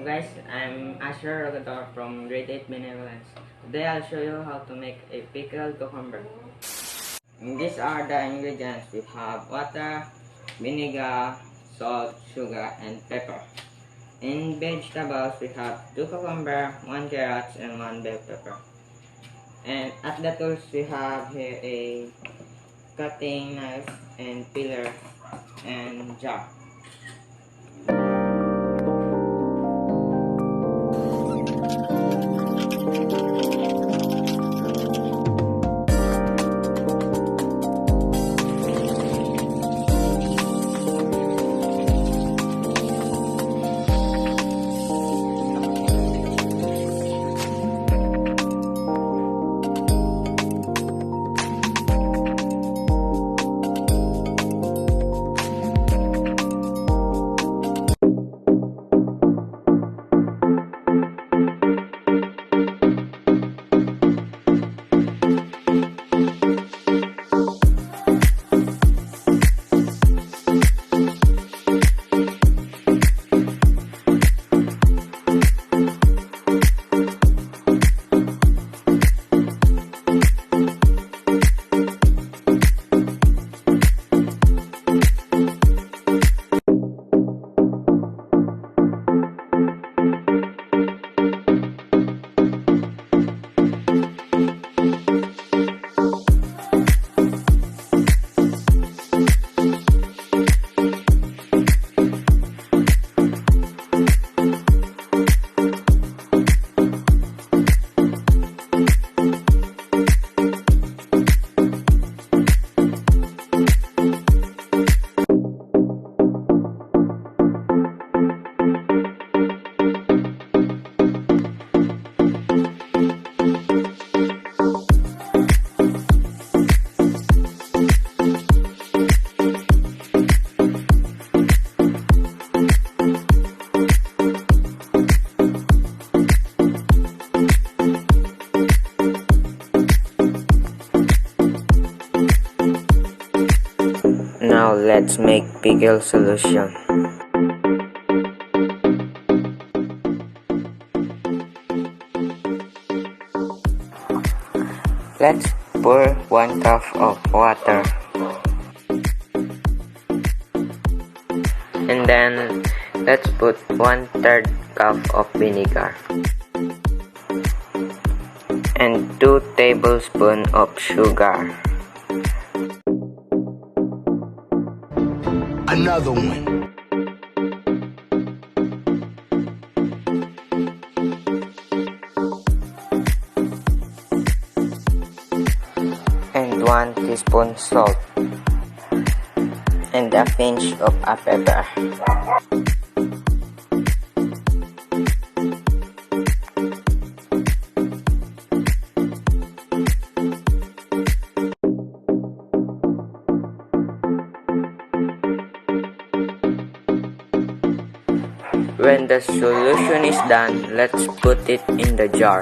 Guys, I'm Asher Rogador from Grade 8 Benevolence. Today I'll show you how to make a pickled cucumber. And these are the ingredients. We have water, vinegar, salt, sugar, and pepper. In vegetables, we have 2 cucumber, 1 carrot, and 1 bell pepper. And at the tools, we have here a cutting knife and peeler and jar. Now let's make pickle solution. Let's pour 1 cup of water. And then let's put 1/3 cup of vinegar. And 2 tablespoons of sugar. Another one. And 1 teaspoon salt. And a pinch of a pepper. When the solution is done, let's put it in the jar.